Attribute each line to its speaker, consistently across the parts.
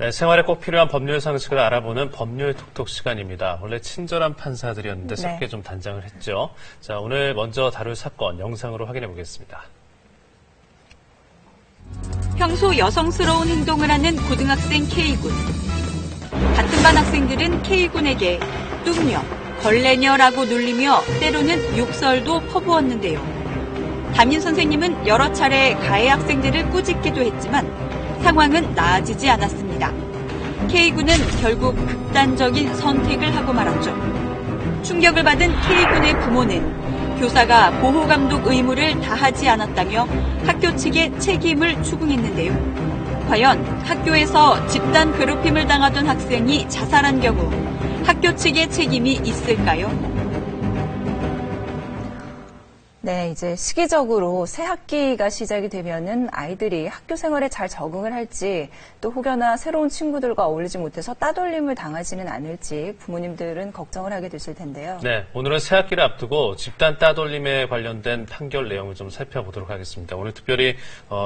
Speaker 1: 네, 생활에 꼭 필요한 법률 상식을 알아보는 법률 톡톡 시간입니다. 원래 친절한 판사들이었는데 새롭게 좀 단장을 했죠. 자, 오늘 먼저 다룰 사건 영상으로 확인해 보겠습니다.
Speaker 2: 평소 여성스러운 행동을 하는 고등학생 K군. 같은 반 학생들은 K군에게 뚱녀, 걸레녀라고 놀리며 때로는 욕설도 퍼부었는데요. 담임 선생님은 여러 차례 가해 학생들을 꾸짖기도 했지만 상황은 나아지지 않았습니다. K군은 결국 극단적인 선택을 하고 말았죠. 충격을 받은 K군의 부모는 교사가 보호감독 의무를 다하지 않았다며 학교 측에 책임을 추궁했는데요. 과연 학교에서 집단 괴롭힘을 당하던 학생이 자살한 경우 학교 측의 책임이 있을까요?
Speaker 3: 네, 이제 시기적으로 새 학기가 시작이 되면은 아이들이 학교 생활에 잘 적응을 할지 또 혹여나 새로운 친구들과 어울리지 못해서 따돌림을 당하지는 않을지 부모님들은 걱정을 하게 되실 텐데요.
Speaker 1: 네, 오늘은 새 학기를 앞두고 집단 따돌림에 관련된 판결 내용을 좀 살펴보도록 하겠습니다. 오늘 특별히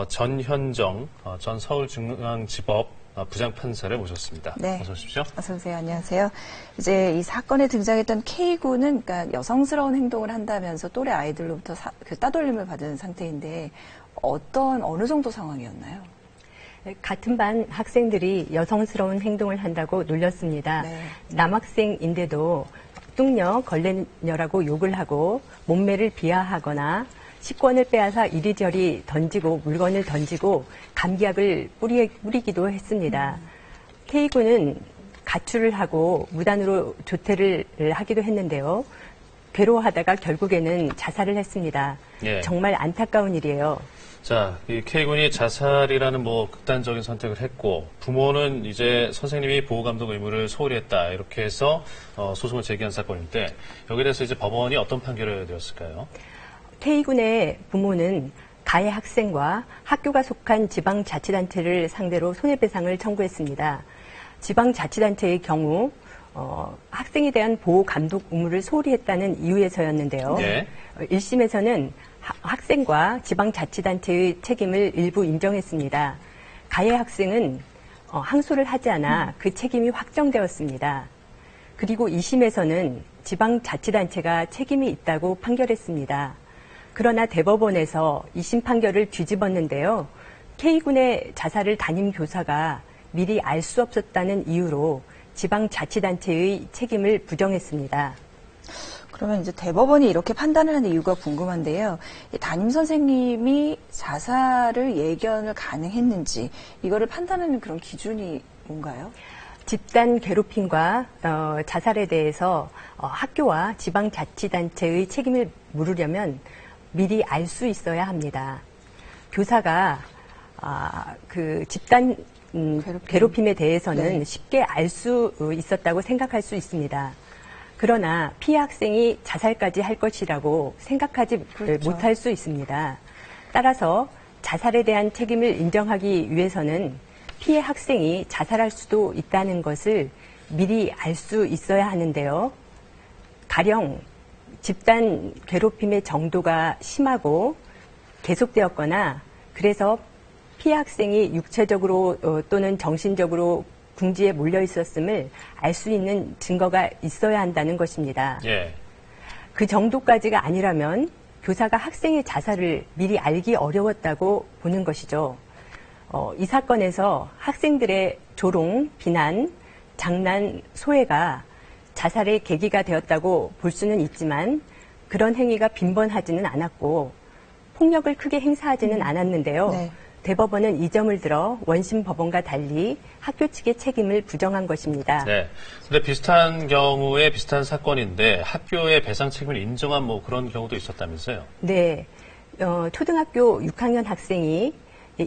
Speaker 1: 전현정 전 서울중앙지법 부장판사를 모셨습니다.
Speaker 3: 네.
Speaker 1: 어서 오십시오.
Speaker 3: 어서 오세요. 안녕하세요. 이제 이 사건에 등장했던 K군은 그러니까 여성스러운 행동을 한다면서 또래 아이들로부터 따돌림을 받은 상태인데 어느 정도 상황이었나요?
Speaker 4: 같은 반 학생들이 여성스러운 행동을 한다고 놀렸습니다.
Speaker 3: 네.
Speaker 4: 남학생인데도 뚱녀, 걸레녀라고 욕을 하고 몸매를 비하하거나 식권을 빼앗아 이리저리 던지고 물건을 던지고 감기약을 뿌리기도 했습니다. K군은 가출을 하고 무단으로 조퇴를 하기도 했는데요. 괴로워하다가 결국에는 자살을 했습니다.
Speaker 1: 예.
Speaker 4: 정말 안타까운 일이에요.
Speaker 1: 자, 이 K군이 자살이라는 극단적인 선택을 했고 부모는 이제 선생님이 보호감독 의무를 소홀히 했다 이렇게 해서 소송을 제기한 사건인데 여기에 대해서 이제 법원이 어떤 판결을 내렸을까요?
Speaker 4: K군의 부모는 가해 학생과 학교가 속한 지방자치단체를 상대로 손해배상을 청구했습니다. 지방자치단체의 경우 학생에 대한 보호감독 의무를 소홀히 했다는 이유에서였는데요.
Speaker 1: 네.
Speaker 4: 1심에서는 학생과 지방자치단체의 책임을 일부 인정했습니다. 가해 학생은 항소를 하지 않아 그 책임이 확정되었습니다. 그리고 2심에서는 지방자치단체가 책임이 있다고 판결했습니다. 그러나 대법원에서 2심 판결을 뒤집었는데요. K군의 자살을 담임 교사가 미리 알 수 없었다는 이유로 지방자치단체의 책임을 부정했습니다.
Speaker 3: 그러면 이제 대법원이 이렇게 판단을 하는 이유가 궁금한데요. 이 담임 선생님이 자살을 예견을 가능했는지 이거를 판단하는 그런 기준이 뭔가요?
Speaker 4: 집단 괴롭힘과 자살에 대해서 학교와 지방자치단체의 책임을 물으려면 미리 알 수 있어야 합니다. 교사가 그 집단 괴롭힘에 대해서는
Speaker 3: 네.
Speaker 4: 쉽게 알 수 있었다고 생각할 수 있습니다. 그러나 피해 학생이 자살까지 할 것이라고 생각하지
Speaker 3: 그렇죠.
Speaker 4: 못할 수 있습니다. 따라서 자살에 대한 책임을 인정하기 위해서는 피해 학생이 자살할 수도 있다는 것을 미리 알 수 있어야 하는데요. 가령 집단 괴롭힘의 정도가 심하고 계속되었거나 그래서 피해 학생이 육체적으로 또는 정신적으로 궁지에 몰려 있었음을 알 수 있는 증거가 있어야 한다는 것입니다.
Speaker 1: 예.
Speaker 4: 그 정도까지가 아니라면 교사가 학생의 자살을 미리 알기 어려웠다고 보는 것이죠. 이 사건에서 학생들의 조롱, 비난, 장난, 소외가 자살의 계기가 되었다고 볼 수는 있지만 그런 행위가 빈번하지는 않았고 폭력을 크게 행사하지는 않았는데요.
Speaker 3: 네.
Speaker 4: 대법원은 이 점을 들어 원심 법원과 달리 학교 측의 책임을 부정한 것입니다.
Speaker 1: 네. 근데 비슷한 경우에 비슷한 사건인데 학교의 배상 책임을 인정한 그런 경우도 있었다면서요?
Speaker 4: 네. 초등학교 6학년 학생이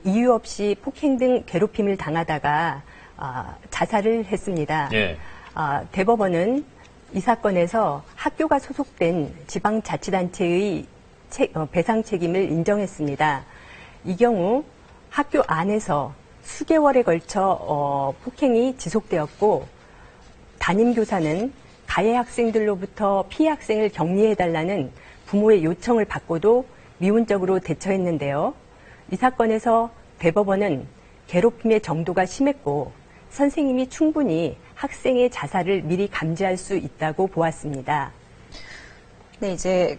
Speaker 4: 이유 없이 폭행 등 괴롭힘을 당하다가 자살을 했습니다.
Speaker 1: 예.
Speaker 4: 대법원은 이 사건에서 학교가 소속된 지방자치단체의 배상 책임을 인정했습니다. 이 경우 학교 안에서 수개월에 걸쳐 폭행이 지속되었고 담임교사는 가해 학생들로부터 피해 학생을 격리해달라는 부모의 요청을 받고도 미온적으로 대처했는데요. 이 사건에서 대법원은 괴롭힘의 정도가 심했고 선생님이 충분히 학생의 자살을 미리 감지할 수 있다고 보았습니다.
Speaker 3: 네, 이제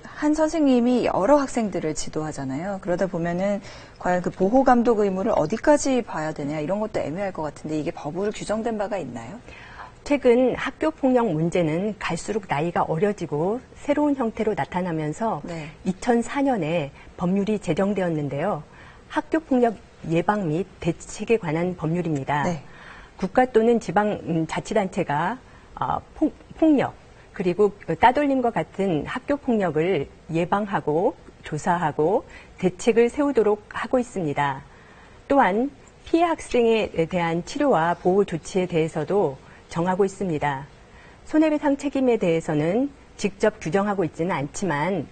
Speaker 3: 한 선생님이 여러 학생들을 지도하잖아요. 그러다 보면은 과연 그 보호 감독 의무를 어디까지 봐야 되냐 이런 것도 애매할 것 같은데 이게 법으로 규정된 바가 있나요?
Speaker 4: 최근 학교 폭력 문제는 갈수록 나이가 어려지고 새로운 형태로 나타나면서
Speaker 3: 네.
Speaker 4: 2004년에 법률이 제정되었는데요. 학교 폭력 예방 및 대책에 관한 법률입니다.
Speaker 3: 네.
Speaker 4: 국가 또는 지방 자치단체가 폭력 그리고 따돌림과 같은 학교 폭력을 예방하고 조사하고 대책을 세우도록 하고 있습니다. 또한 피해 학생에 대한 치료와 보호 조치에 대해서도 정하고 있습니다. 손해배상 책임에 대해서는 직접 규정하고 있지는 않지만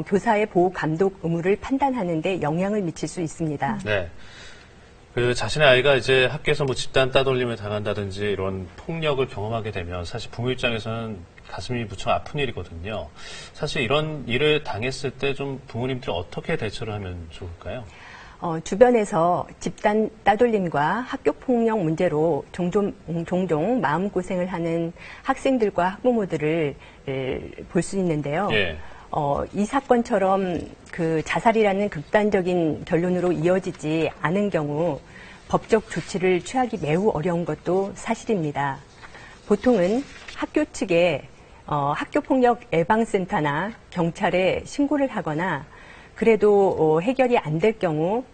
Speaker 4: 교사의 보호 감독 의무를 판단하는 데 영향을 미칠 수 있습니다.
Speaker 1: 네. 자신의 아이가 이제 학교에서 뭐 집단 따돌림을 당한다든지 이런 폭력을 경험하게 되면 사실 부모 입장에서는 가슴이 무척 아픈 일이거든요. 사실 이런 일을 당했을 때 좀 부모님들이 어떻게 대처를 하면 좋을까요?
Speaker 4: 주변에서 집단 따돌림과 학교 폭력 문제로 종종 마음고생을 하는 학생들과 학부모들을 볼 수 있는데요.
Speaker 1: 예.
Speaker 4: 이 사건처럼 그 자살이라는 극단적인 결론으로 이어지지 않은 경우 법적 조치를 취하기 매우 어려운 것도 사실입니다. 보통은 학교 측에 학교폭력 예방센터나 경찰에 신고를 하거나 그래도 해결이 안 될 경우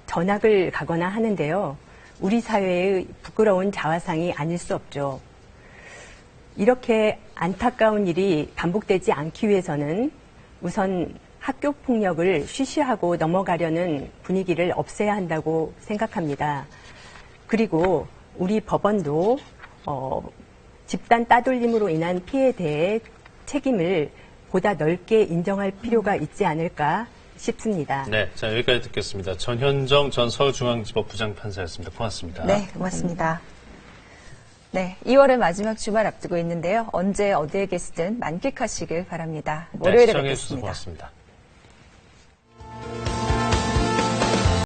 Speaker 4: 전학을 가거나 하는데요. 우리 사회의 부끄러운 자화상이 아닐 수 없죠. 이렇게 안타까운 일이 반복되지 않기 위해서는 우선 학교 폭력을 쉬쉬하고 넘어가려는 분위기를 없애야 한다고 생각합니다. 그리고 우리 법원도 집단 따돌림으로 인한 피해에 대해 책임을 보다 넓게 인정할 필요가 있지 않을까 싶습니다.
Speaker 1: 네, 자 여기까지 듣겠습니다. 전현정 전 서울중앙지법 부장판사였습니다. 고맙습니다.
Speaker 3: 네, 고맙습니다. 네, 2월의 마지막 주말 앞두고 있는데요. 언제 어디에 계시든 만끽하시길 바랍니다. 월요일에
Speaker 1: 네, 시청해 주셔서
Speaker 3: 뵙겠습니다.
Speaker 1: 고맙습니다.